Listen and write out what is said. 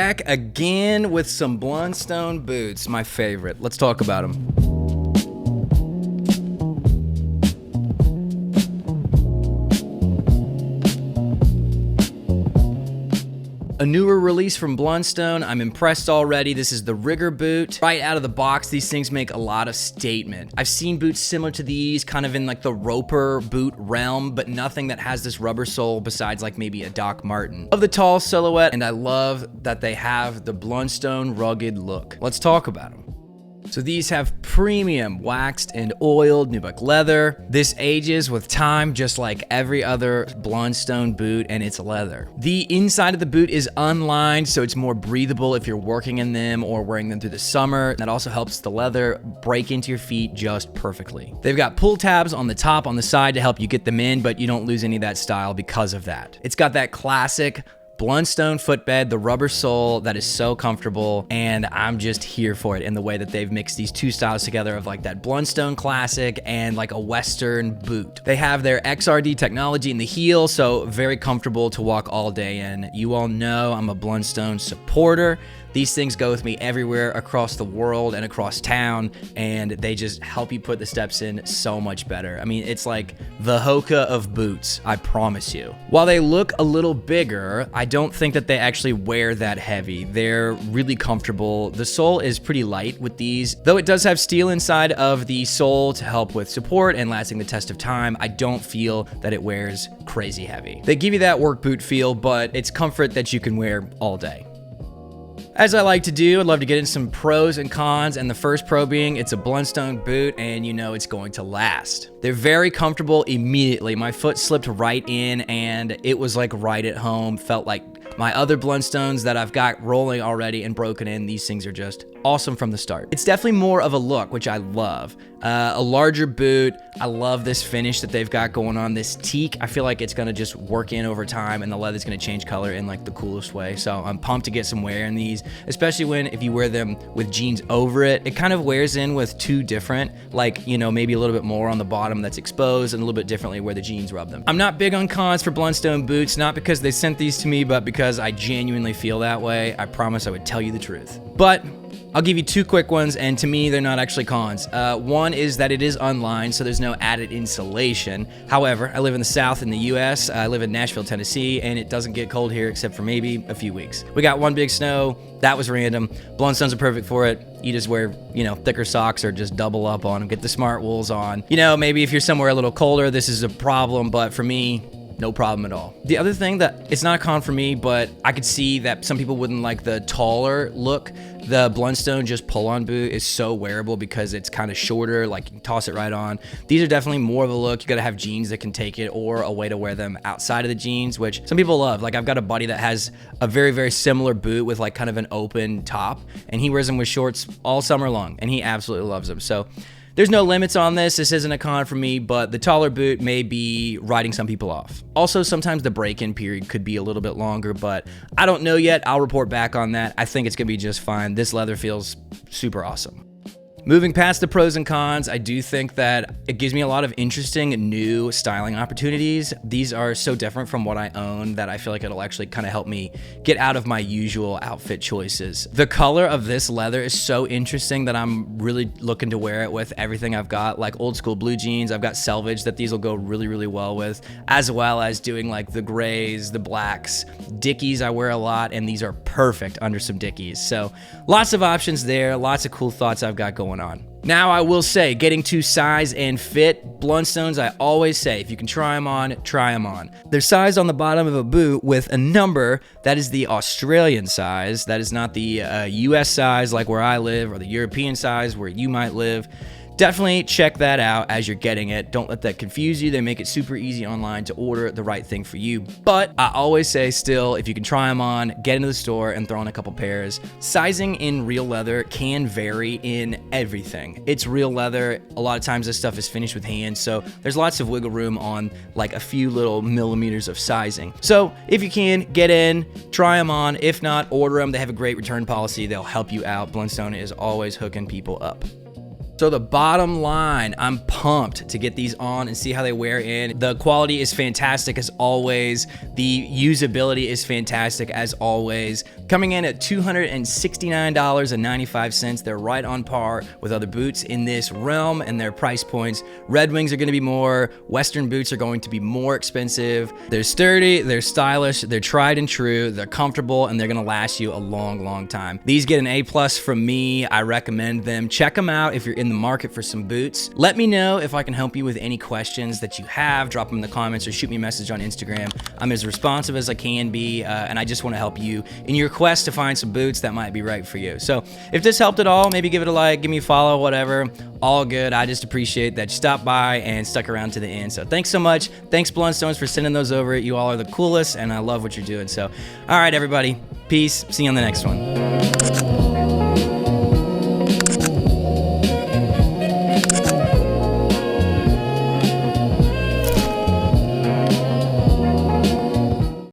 Back again with some Blundstone boots, my favorite. Let's talk about them. A newer release from Blundstone. I'm impressed already. This is the Rigger Boot. Right out of the box, these things make a lot of statement. I've seen boots similar to these, kind of in like the roper boot realm, but nothing that has this rubber sole besides like maybe a Doc Marten. Of the tall silhouette, and I love that they have the Blundstone rugged look. Let's talk about them. So these have premium waxed and oiled nubuck leather. This ages with time just like every other Blundstone boot, and it's leather. The inside of the boot is unlined, so it's more breathable if you're working in them or wearing them through the summer. That also helps the leather break into your feet just perfectly. They've got pull tabs on the top, on the side to help you get them in, but you don't lose any of that style because of that. It's got that classic Blundstone footbed, the rubber sole that is so comfortable, and I'm just here for it in the way that they've mixed these two styles together of like that Blundstone classic and like a Western boot. They have their XRD technology in the heel, so very comfortable to walk all day in. You all know I'm a Blundstone supporter. These things go with me everywhere across the world and across town, and they just help you put the steps in so much better. I mean, it's like the Hoka of boots, I promise you. While they look a little bigger, I don't think that they actually wear that heavy. They're really comfortable. The sole is pretty light with these, though it does have steel inside of the sole to help with support and lasting the test of time. I don't feel that it wears crazy heavy. They give you that work boot feel, but it's comfort that you can wear all day. As I like to do, I'd love to get in some pros and cons, and the first pro being it's a Blundstone boot and you know it's going to last. They're very comfortable immediately. My foot slipped right in and it was like right at home. Felt like my other Blundstones that I've got rolling already and broken in. These things are just awesome from the start. It's definitely more of a look, which I love. A larger boot. I love this finish that they've got going on. This teak, I feel like it's gonna just work in over time and the leather's gonna change color in like the coolest way. So I'm pumped to get some wear in these, especially if you wear them with jeans over it. It kind of wears in with two different, like, you know, maybe a little bit more on the bottom that's exposed and a little bit differently where the jeans rub them. I'm not big on cons for Blundstone boots, not because they sent these to me, but because I genuinely feel that way. I promise I would tell you the truth. But I'll give you two quick ones, and to me, they're not actually cons. One is that it is unlined, so there's no added insulation. However, I live in the South in the US. I live in Nashville, Tennessee, and it doesn't get cold here except for maybe a few weeks. We got one big snow. That was random. Blundstones are perfect for it. You just wear, you know, thicker socks or just double up on them. Get the smart wools on. You know, maybe if you're somewhere a little colder, this is a problem, but for me, no problem at all. The other thing that it's not a con for me, but I could see that some people wouldn't like the taller look. The Blundstone just pull-on boot is so wearable because it's kind of shorter, like you can toss it right on. These are definitely more of a look. You gotta have jeans that can take it or a way to wear them outside of the jeans, which some people love. Like I've got a buddy that has a very, very similar boot with like kind of an open top, and he wears them with shorts all summer long, and he absolutely loves them. So there's no limits on this. This isn't a con for me, but the taller boot may be writing some people off. Also, sometimes the break-in period could be a little bit longer, but I don't know yet. I'll report back on that. I think it's gonna be just fine. This leather feels super awesome. Moving past the pros and cons, I do think that it gives me a lot of interesting new styling opportunities. These are so different from what I own that I feel like it'll actually kind of help me get out of my usual outfit choices. The color of this leather is so interesting that I'm really looking to wear it with everything I've got, like old school blue jeans. I've got selvage that these will go really, really well with, as well as doing like the grays, the blacks. Dickies I wear a lot, and these are perfect under some Dickies. So lots of options there, lots of cool thoughts I've got going on. Now, I will say, getting to size and fit, Blundstones, I always say, if you can try them on, try them on. They're sized on the bottom of a boot with a number that is the Australian size. That is not the US size like where I live, or the European size where you might live. Definitely check that out as you're getting it. Don't let that confuse you. They make it super easy online to order the right thing for you. But I always say still, if you can try them on, get into the store and throw on a couple pairs. Sizing in real leather can vary in everything. It's real leather. A lot of times this stuff is finished with hand, so there's lots of wiggle room on like a few little millimeters of sizing. So if you can, get in, try them on. If not, order them. They have a great return policy. They'll help you out. Blundstone is always hooking people up. So the bottom line, I'm pumped to get these on and see how they wear in. The quality is fantastic as always. The usability is fantastic as always. Coming in at $269.95. They're right on par with other boots in this realm and their price points. Red Wings are gonna be more. Western boots are going to be more expensive. They're sturdy, they're stylish, they're tried and true, they're comfortable, and they're gonna last you a long, long time. These get an A+ from me. I recommend them. Check them out if you're in the market for some boots. Let me know if I can help you with any questions that you have. Drop them in the comments or shoot me a message on Instagram. I'm as responsive as I can be, and I just want to help you in your quest to find some boots that might be right for you. So if this helped at all, maybe give it a like, give me a follow, whatever. All good. I just appreciate that you stopped by and stuck around to the end. So thanks so much. Thanks Blundstones for sending those over. You all are the coolest, and I love what you're doing. So all right, everybody. Peace. See you on the next one.